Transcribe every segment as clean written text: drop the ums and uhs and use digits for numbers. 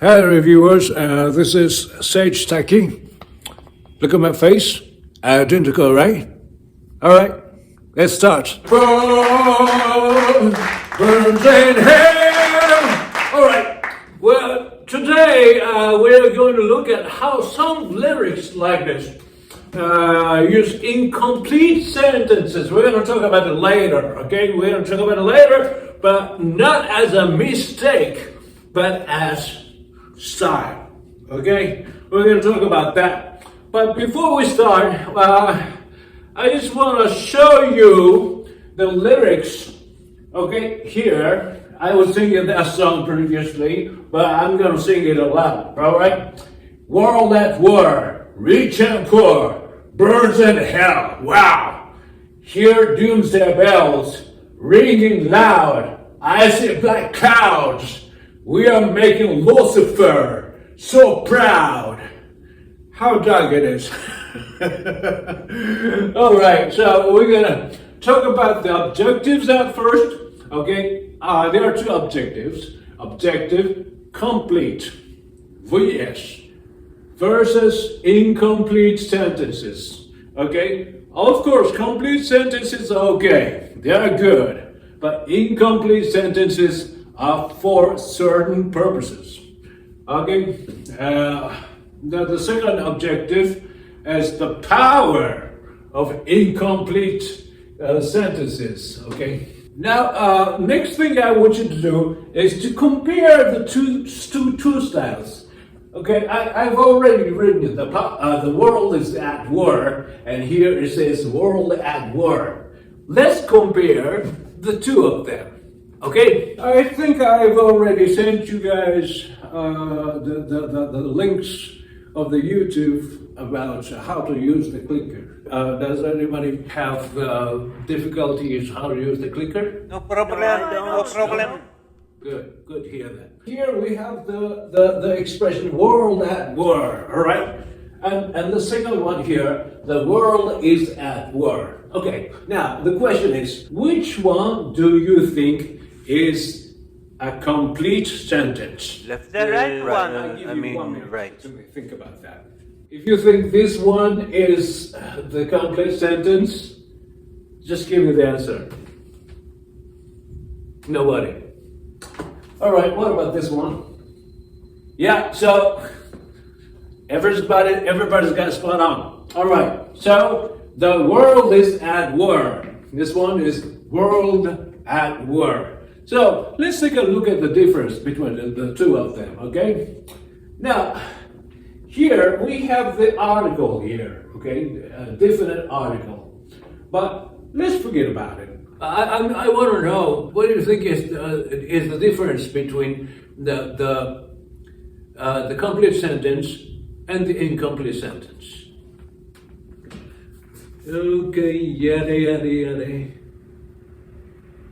Hi reviewers, this is Sage Taki. Look at my face, identical, right? Alright, let's start. Burn, burns in hell! Alright, well, today we're going to look at how some lyrics like this use incomplete sentences. We're going to talk about it later, okay? We're going to talk about it later, but not as a mistake, but as style, okay? We're going to talk about that. But before we start, I just want to show you the lyrics, okay? Here, I was singing that song previously, but I'm going to sing it aloud, all right? World at war, rich and poor, birds in hell, wow. Hear doomsday bells ringing loud. I see black clouds. We are making Lucifer so proud. How dark it is. All right, so we're gonna talk about the objectives at first. Okay, there are two objectives. Objective, complete, VS, versus incomplete sentences. Okay, of course, complete sentences are okay. They are good, but incomplete sentences are for certain purposes. Okay, the second objective is the power of incomplete sentences. Okay. Now, next thing I want you to do is to compare the two styles. Okay, I've already written the world is at war, and here it says world at war. Let's compare the two of them. Okay, I think I've already sent you guys the links of the YouTube about how to use the clicker. Does anybody have difficulties how to use the clicker? No problem, no problem. Good to hear that. Here we have the expression world at war, all right? And the second one here, the world is at war. Okay, now the question is, which one do you think is a complete sentence? Left the right one. I'll give you 1 minute right. to think about that. If you think this one is the complete sentence, just give me the answer. Nobody. All right, what about this one? Yeah, so everybody's got a spot on. All right, so the world is at war. This one is world at war. So let's take a look at the difference between the two of them, okay? Now, here we have the article here, okay? A definite article. But let's forget about it. I want to know, what do you think is the difference between the complete sentence and the incomplete sentence? Okay, yada.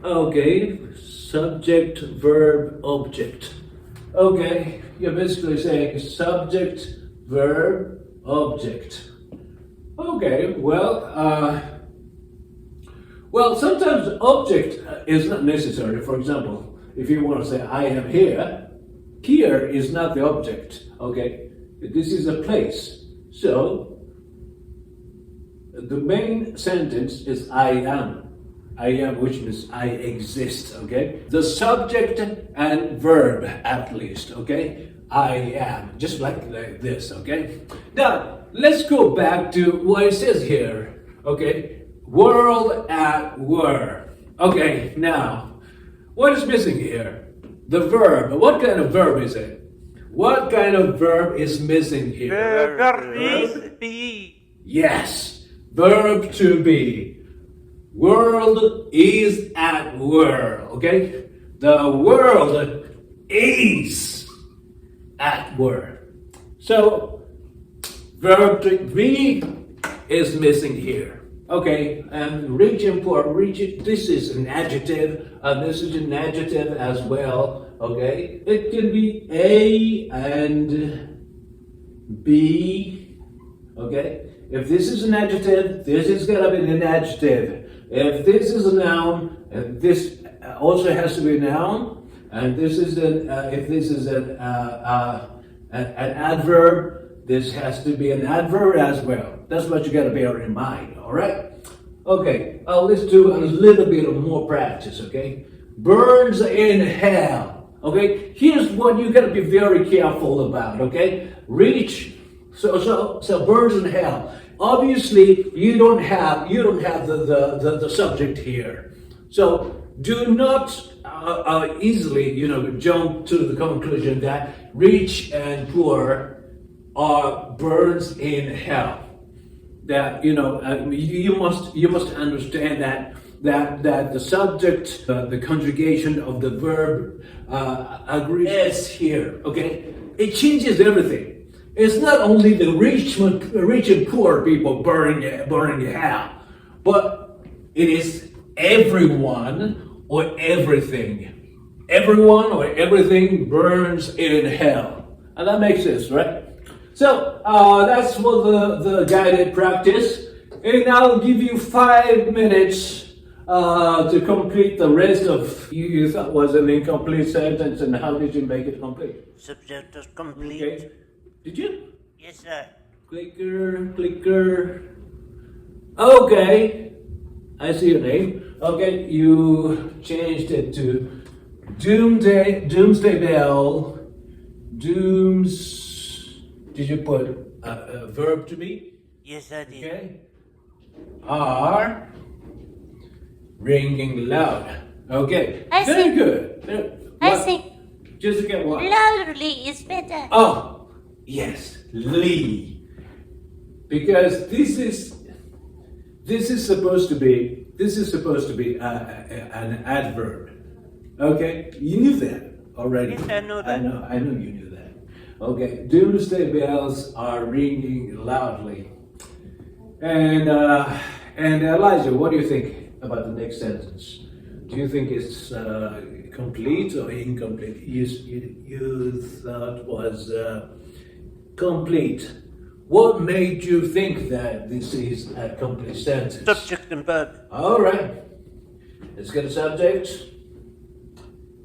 Okay, subject, verb, object. Okay, you're basically saying subject, verb, object. Okay, well, sometimes object is not necessary. For example, if you want to say I am here, here is not the object, okay? This is a place. So, the main sentence is I am. I am, which means I exist, okay? The subject and verb, at least, okay? I am, just like this, okay? Now, let's go back to what it says here, okay? World at war. Okay, now, what is missing here? The verb. What kind of verb is it? What kind of verb is missing here? Verb is be. Yes, verb to be. World is at war, okay? The world is at war. So, verb to be is missing here. Okay, and rich and poor, this is an adjective, this is an adjective as well, okay? It can be A and B, okay? If this is an adjective, this is gonna be an adjective. If this is a noun, and this also has to be a noun, And this is if this is an adverb, this has to be an adverb as well. That's what you got to bear in mind. All right. Okay. Let's do a little bit of more practice. Okay. Burns in hell. Okay. Here's what you got to be very careful about. Okay. Reach. So burns in hell. Obviously, you don't have the subject here. So do not easily, jump to the conclusion that rich and poor are birds in hell. That you must understand that the subject, the conjugation of the verb agrees here. Okay, it changes everything. It's not only the rich and poor people burning hell, but it is everyone or everything. Everyone or everything burns in hell. And that makes sense, right? So that's for the guided practice. And I'll give you 5 minutes to complete the rest of you thought was an incomplete sentence, and how did you make it complete? Subject is complete. Okay. Did you? Yes, sir. Clicker. Okay. I see your name. Okay, you changed it to Doomsday Bell. Did you put a verb to be? Yes, I did. Okay. Are ringing loud. Okay. I Very see. good. I What? think Jessica, what? loudly is better. Oh, yes, Lee. Because this is supposed to be an adverb. Okay, you knew that already. Yes, I know that. I know you knew that. Okay, doomsday bells are ringing loudly. And Elijah, what do you think about the next sentence? Do you think it's complete or incomplete? You thought was complete. What made you think that this is a complete sentence? Subject and verb. All right. Let's get a subject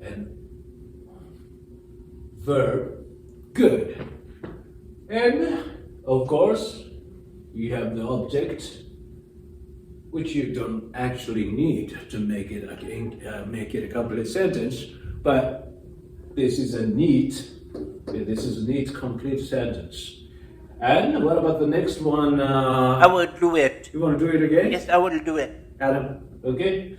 and verb. Good. And of course, you have the object, which you don't actually need to make it a complete sentence, but this is a neat complete sentence. And what about the next one? I will do it. You want to do it again? Yes, I will do it. Adam, okay?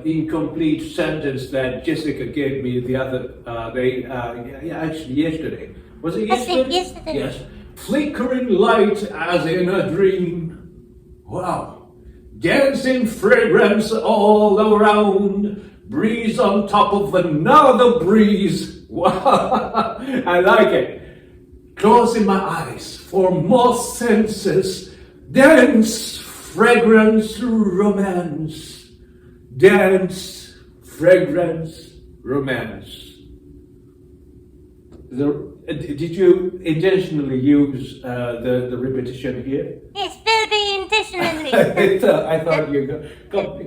Incomplete sentence that Jessica gave me the other day, actually yesterday. Was it I yesterday? think yesterday. Yes. Flickering light as in a dream. Wow. Dancing fragrance all around. Breeze on top of another breeze. Wow. I like it. Closing my eyes for more senses. Dance, fragrance, romance. Dance, fragrance, romance. Did you intentionally use the repetition here? Yes, very intentionally. I thought you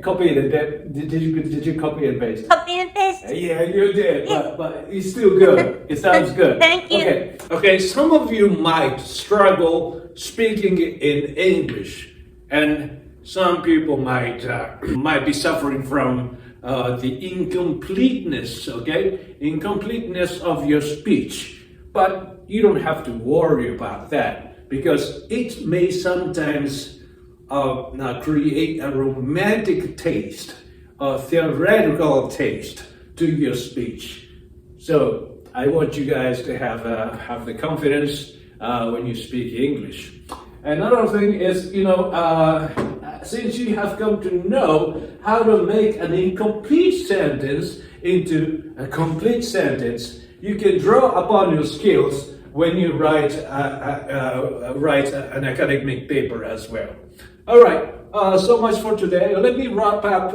copied it. Did you copy and paste? Copy and paste. Yeah, you did, but it's still good. It sounds good. Thank you. Okay. Some of you might struggle speaking in English, and some people might be suffering from the incompleteness. Okay, incompleteness of your speech. But you don't have to worry about that, because it may sometimes create a romantic taste, a theoretical taste to your speech. So I want you guys to have the confidence when you speak English. Another thing is, since you have come to know how to make an incomplete sentence into a complete sentence, you can draw upon your skills when you write an academic paper as well. All right, so much for today. Let me wrap up